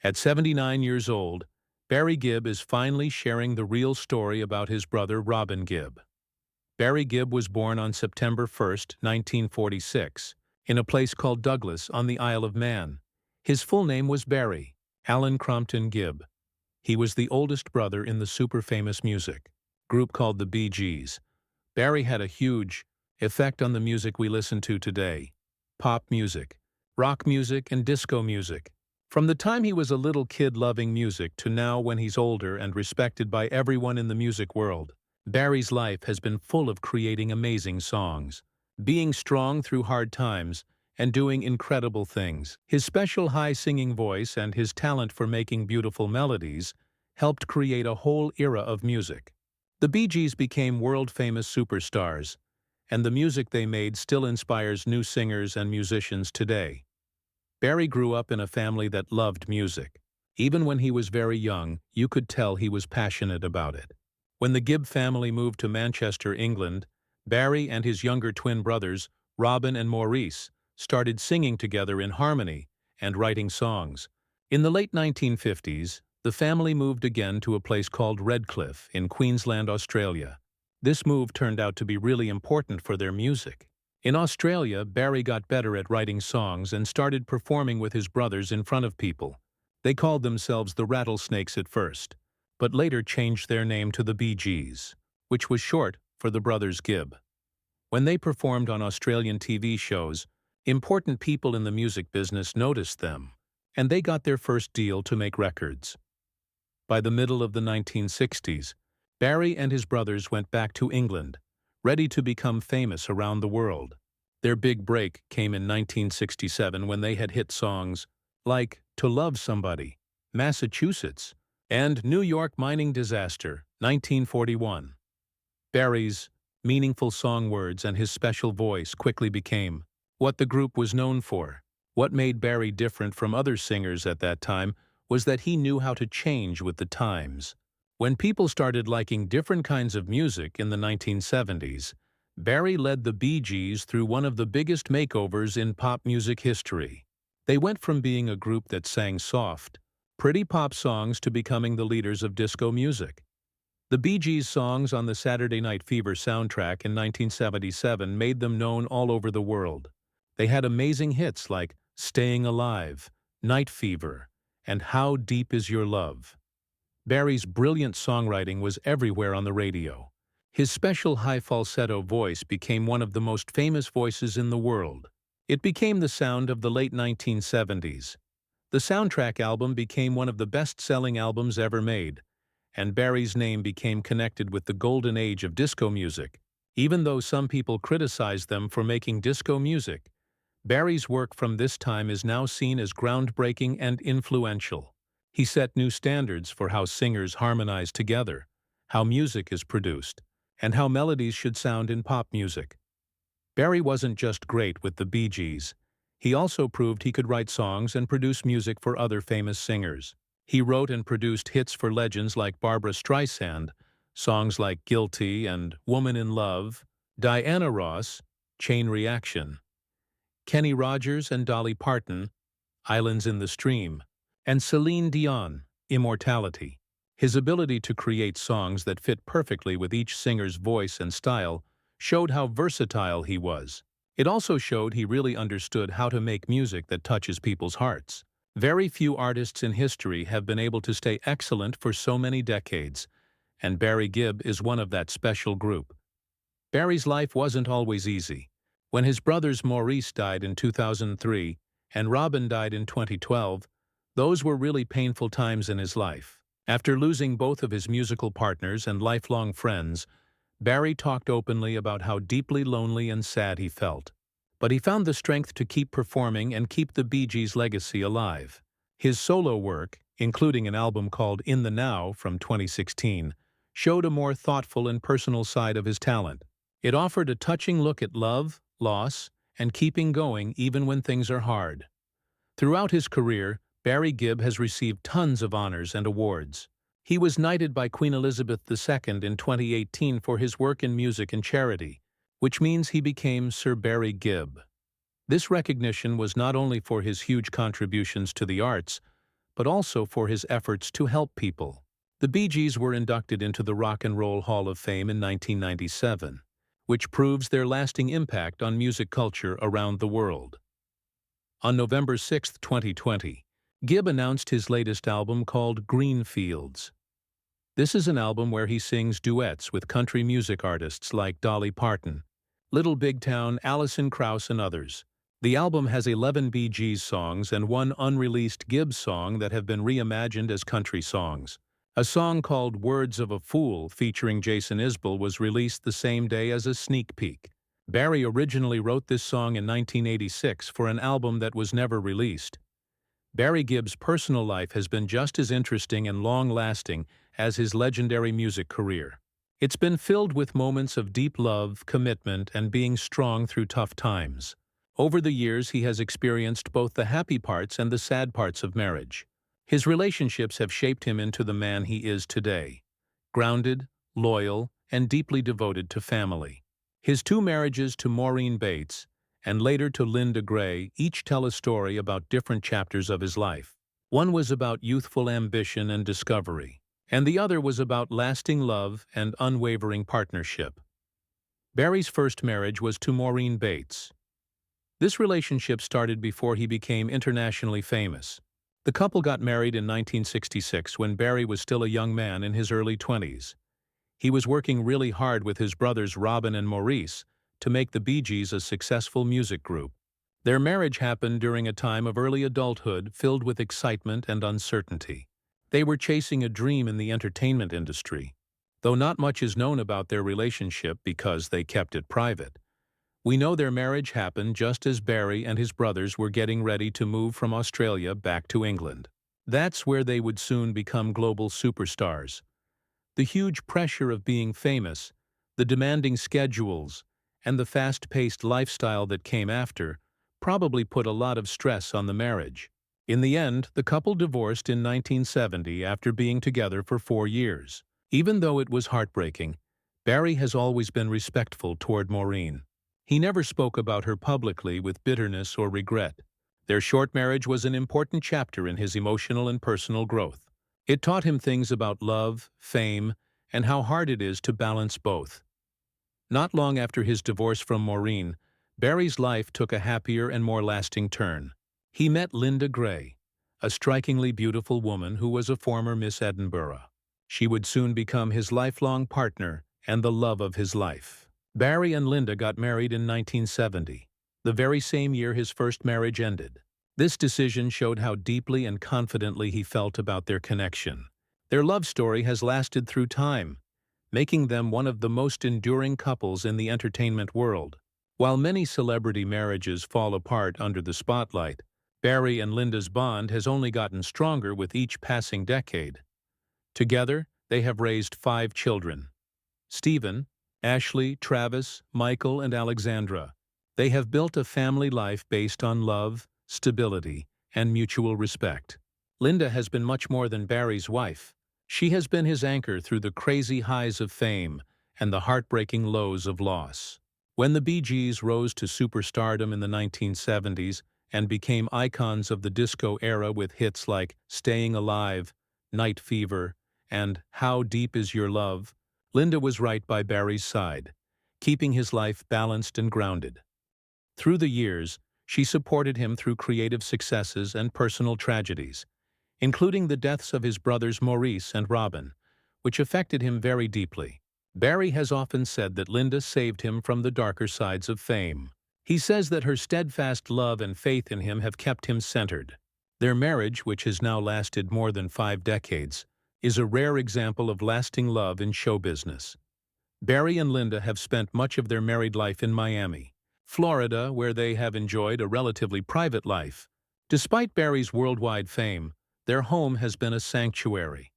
At 79 years old, Barry Gibb is finally sharing the real story about his brother Robin Gibb. Barry Gibb was born on September 1, 1946, in a place called Douglas on the Isle of Man. His full name was Barry Allen Crompton Gibb. He was the oldest brother in the super-famous music group called the Bee Gees. Barry had a huge effect on the music we listen to today: pop music, rock music, and disco music. From the time he was a little kid loving music to now when he's older and respected by everyone in the music world, Barry's life has been full of creating amazing songs, being strong through hard times, and doing incredible things. His special high singing voice and his talent for making beautiful melodies helped create a whole era of music. The Bee Gees became world-famous superstars, and the music they made still inspires new singers and musicians today. Barry grew up in a family that loved music. Even when he was very young, you could tell he was passionate about it. When the Gibb family moved to Manchester, England, Barry and his younger twin brothers, Robin and Maurice, started singing together in harmony and writing songs. In the late 1950s, the family moved again to a place called Redcliffe in Queensland, Australia. This move turned out to be really important for their music. In Australia, Barry got better at writing songs and started performing with his brothers in front of people. They called themselves the Rattlesnakes at first, but later changed their name to the Bee Gees, which was short for the brothers Gibb. When they performed on Australian TV shows, important people in the music business noticed them, and they got their first deal to make records. By the middle of the 1960s, Barry and his brothers went back to England, ready to become famous around the world. Their big break came in 1967 when they had hit songs like To Love Somebody, Massachusetts, and New York Mining Disaster, 1941. Barry's meaningful song words and his special voice quickly became what the group was known for. What made Barry different from other singers at that time was that he knew how to change with the times. When people started liking different kinds of music in the 1970s, Barry led the Bee Gees through one of the biggest makeovers in pop music history. They went from being a group that sang soft, pretty pop songs to becoming the leaders of disco music. The Bee Gees' songs on the Saturday Night Fever soundtrack in 1977 made them known all over the world. They had amazing hits like Staying Alive, Night Fever, and How Deep Is Your Love. Barry's brilliant songwriting was everywhere on the radio. His special high falsetto voice became one of the most famous voices in the world. It became the sound of the late 1970s. The soundtrack album became one of the best-selling albums ever made, and Barry's name became connected with the golden age of disco music. Even though some people criticized them for making disco music, Barry's work from this time is now seen as groundbreaking and influential. He set new standards for how singers harmonize together, how music is produced, and how melodies should sound in pop music. Barry wasn't just great with the Bee Gees. He also proved he could write songs and produce music for other famous singers. He wrote and produced hits for legends like Barbra Streisand, songs like Guilty and Woman in Love, Diana Ross, Chain Reaction, Kenny Rogers and Dolly Parton, Islands in the Stream, and Celine Dion, Immortality. His ability to create songs that fit perfectly with each singer's voice and style showed how versatile he was. It also showed he really understood how to make music that touches people's hearts. Very few artists in history have been able to stay excellent for so many decades, and Barry Gibb is one of that special group. Barry's life wasn't always easy. When his brothers Maurice died in 2003 and Robin died in 2012, those were really painful times in his life. After losing both of his musical partners and lifelong friends, Barry talked openly about how deeply lonely and sad he felt. But he found the strength to keep performing and keep the Bee Gees' legacy alive. His solo work, including an album called In the Now from 2016, showed a more thoughtful and personal side of his talent. It offered a touching look at love, loss, and keeping going even when things are hard. Throughout his career, Barry Gibb has received tons of honors and awards. He was knighted by Queen Elizabeth II in 2018 for his work in music and charity, which means he became Sir Barry Gibb. This recognition was not only for his huge contributions to the arts, but also for his efforts to help people. The Bee Gees were inducted into the Rock and Roll Hall of Fame in 1997, which proves their lasting impact on music culture around the world. On November 6, 2020, Gibb announced his latest album called Green Fields. This is an album where he sings duets with country music artists like Dolly Parton, Little Big Town, Alison Krauss, and others. The album has 11 Bee Gees songs and one unreleased Gibb song that have been reimagined as country songs. A song called Words of a Fool featuring Jason Isbell was released the same day as a sneak peek. Barry originally wrote this song in 1986 for an album that was never released. Barry Gibb's personal life has been just as interesting and long-lasting as his legendary music career. It's been filled with moments of deep love, commitment, and being strong through tough times. Over the years, he has experienced both the happy parts and the sad parts of marriage. His relationships have shaped him into the man he is today, grounded, loyal, and deeply devoted to family. His two marriages to Maureen Bates and later to Linda Gray each tell a story about different chapters of his life. One was about youthful ambition and discovery, and the other was about lasting love and unwavering partnership. Barry's first marriage was to Maureen Bates. This relationship started before he became internationally famous. The couple got married in 1966 when Barry was still a young man in his early 20s. He was working really hard with his brothers Robin and Maurice to make the Bee Gees a successful music group. Their marriage happened during a time of early adulthood filled with excitement and uncertainty. They were chasing a dream in the entertainment industry, though not much is known about their relationship because they kept it private. We know their marriage happened just as Barry and his brothers were getting ready to move from Australia back to England. That's where they would soon become global superstars. The huge pressure of being famous, the demanding schedules, and the fast-paced lifestyle that came after probably put a lot of stress on the marriage. In the end, the couple divorced in 1970 after being together for 4 years. Even though it was heartbreaking, Barry has always been respectful toward Maureen. He never spoke about her publicly with bitterness or regret. Their short marriage was an important chapter in his emotional and personal growth. It taught him things about love, fame, and how hard it is to balance both. Not long after his divorce from Maureen, Barry's life took a happier and more lasting turn. He met Linda Gray, a strikingly beautiful woman who was a former Miss Edinburgh. She would soon become his lifelong partner and the love of his life. Barry and Linda got married in 1970, the very same year his first marriage ended. This decision showed how deeply and confidently he felt about their connection. Their love story has lasted through time, making them one of the most enduring couples in the entertainment world. While many celebrity marriages fall apart under the spotlight, Barry and Linda's bond has only gotten stronger with each passing decade. Together, they have raised 5 children: Stephen, Ashley, Travis, Michael, and Alexandra. They have built a family life based on love, stability, and mutual respect. Linda has been much more than Barry's wife. She has been his anchor through the crazy highs of fame and the heartbreaking lows of loss. When the Bee Gees rose to superstardom in the 1970s and became icons of the disco era with hits like Staying Alive, Night Fever, and How Deep Is Your Love, Linda was right by Barry's side, keeping his life balanced and grounded. Through the years, she supported him through creative successes and personal tragedies, including the deaths of his brothers Maurice and Robin, which affected him very deeply. Barry has often said that Linda saved him from the darker sides of fame. He says that her steadfast love and faith in him have kept him centered. Their marriage, which has now lasted more than 5 decades, is a rare example of lasting love in show business. Barry and Linda have spent much of their married life in Miami, Florida, where they have enjoyed a relatively private life. Despite Barry's worldwide fame, their home has been a sanctuary,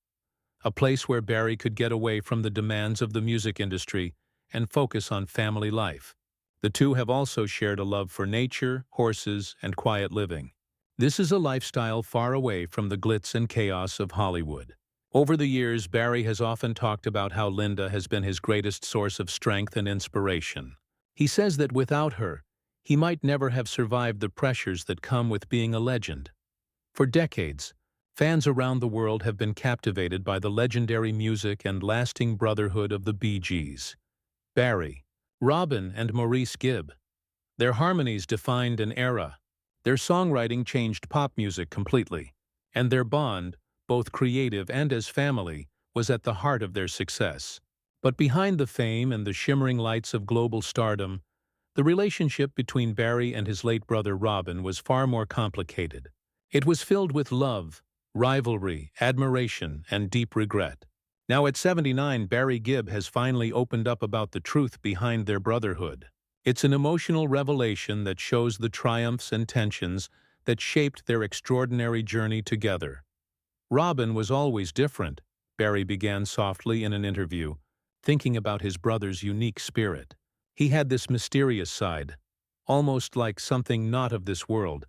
a place where Barry could get away from the demands of the music industry and focus on family life. The two have also shared a love for nature, horses, and quiet living. This is a lifestyle far away from the glitz and chaos of Hollywood. Over the years, Barry has often talked about how Linda has been his greatest source of strength and inspiration. He says that without her, he might never have survived the pressures that come with being a legend. For decades, Fans around the world have been captivated by the legendary music and lasting brotherhood of the Bee Gees. Barry, Robin, and Maurice Gibb. Their harmonies defined an era. Their songwriting changed pop music completely, and their bond, both creative and as family, was at the heart of their success. But behind the fame and the shimmering lights of global stardom, the relationship between Barry and his late brother Robin was far more complicated. It was filled with love, rivalry, admiration, and deep regret. Now at 79, Barry Gibb has finally opened up about the truth behind their brotherhood. It's an emotional revelation that shows the triumphs and tensions that shaped their extraordinary journey together. Robin was always different, Barry began softly in an interview, thinking about his brother's unique spirit. He had this mysterious side, almost like something not of this world,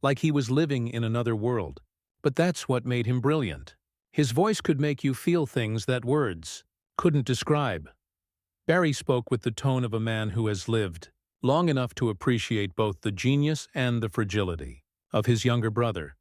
like he was living in another world. But that's what made him brilliant. His voice could make you feel things that words couldn't describe. Barry spoke with the tone of a man who has lived long enough to appreciate both the genius and the fragility of his younger brother.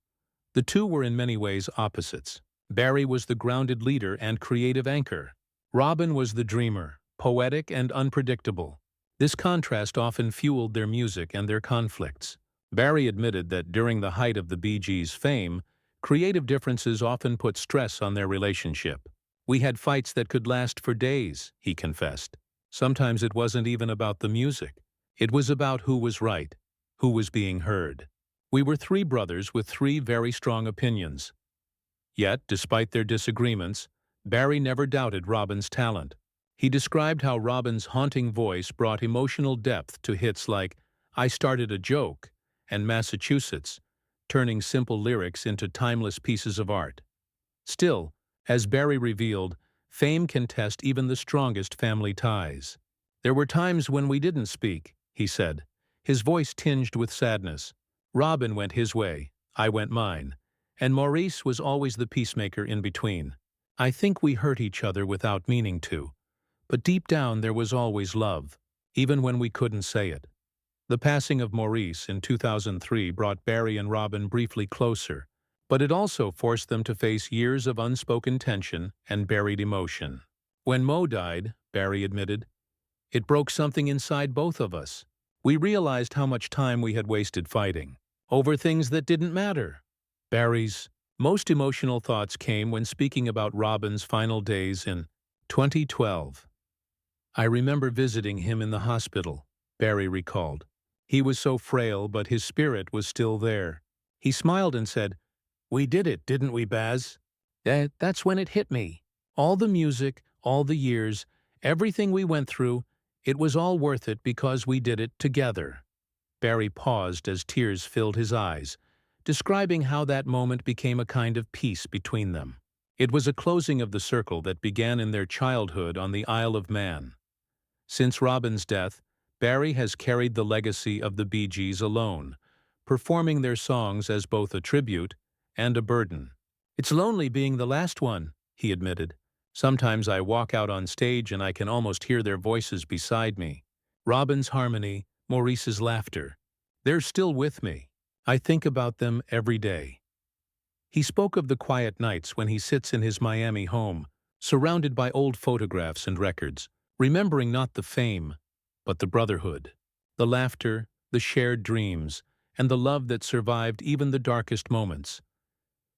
The two were in many ways opposites. Barry was the grounded leader and creative anchor. Robin was the dreamer, poetic and unpredictable. This contrast often fueled their music and their conflicts. Barry admitted that during the height of the Bee Gees' fame, creative differences often put stress on their relationship. "We had fights that could last for days," he confessed. Sometimes it wasn't even about the music. It was about who was right, who was being heard. "We were three brothers with three very strong opinions." Yet, despite their disagreements, Barry never doubted Robin's talent. He described how Robin's haunting voice brought emotional depth to hits like "I Started a Joke" and "Massachusetts," turning simple lyrics into timeless pieces of art. Still, as Barry revealed, fame can test even the strongest family ties. "There were times when we didn't speak," he said, his voice tinged with sadness. "Robin went his way, I went mine, and Maurice was always the peacemaker in between. I think we hurt each other without meaning to, but deep down there was always love, even when we couldn't say it." The passing of Maurice in 2003 brought Barry and Robin briefly closer, but it also forced them to face years of unspoken tension and buried emotion. "When Mo died," Barry admitted, "it broke something inside both of us. We realized how much time we had wasted fighting over things that didn't matter." Barry's most emotional thoughts came when speaking about Robin's final days in 2012. "I remember visiting him in the hospital," Barry recalled. "He was so frail, but his spirit was still there. He smiled and said, 'We did it, didn't we, Baz?' That's when it hit me. All the music, all the years, everything we went through, it was all worth it because we did it together." Barry paused as tears filled his eyes, describing how that moment became a kind of peace between them. It was a closing of the circle that began in their childhood on the Isle of Man. Since Robin's death, Barry has carried the legacy of the Bee Gees alone, performing their songs as both a tribute and a burden. "It's lonely being the last one," he admitted. "Sometimes I walk out on stage and I can almost hear their voices beside me. Robin's harmony, Maurice's laughter. They're still with me. I think about them every day." He spoke of the quiet nights when he sits in his Miami home, surrounded by old photographs and records, remembering not the fame, but the brotherhood, the laughter, the shared dreams, and the love that survived even the darkest moments.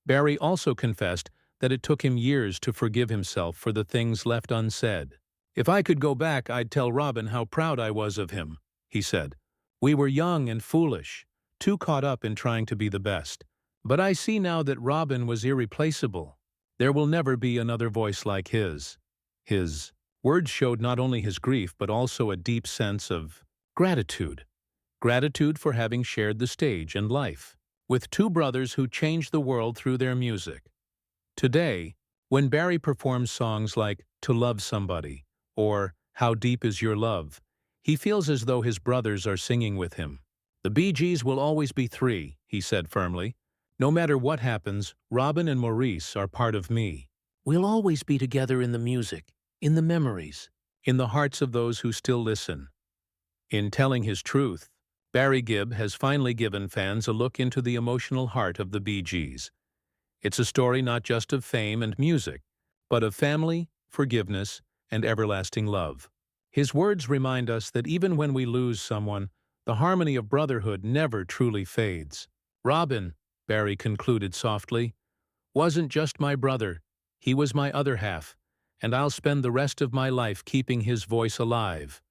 Barry also confessed that it took him years to forgive himself for the things left unsaid. "If I could go back, I'd tell Robin how proud I was of him," he said. "We were young and foolish, too caught up in trying to be the best. But I see now that Robin was irreplaceable. There will never be another voice like his." His words showed not only his grief but also a deep sense of gratitude. Gratitude for having shared the stage and life with two brothers who changed the world through their music. Today, when Barry performs songs like "To Love Somebody" or "How Deep Is Your Love," he feels as though his brothers are singing with him. "The Bee Gees will always be three," he said firmly. "No matter what happens, Robin and Maurice are part of me. We'll always be together in the music, in the memories, in the hearts of those who still listen." In telling his truth, Barry Gibb has finally given fans a look into the emotional heart of the Bee Gees. It's a story not just of fame and music, but of family, forgiveness, and everlasting love. His words remind us that even when we lose someone, the harmony of brotherhood never truly fades. Robin, Barry concluded softly, wasn't just my brother, he was my other half, and I'll spend the rest of my life keeping his voice alive.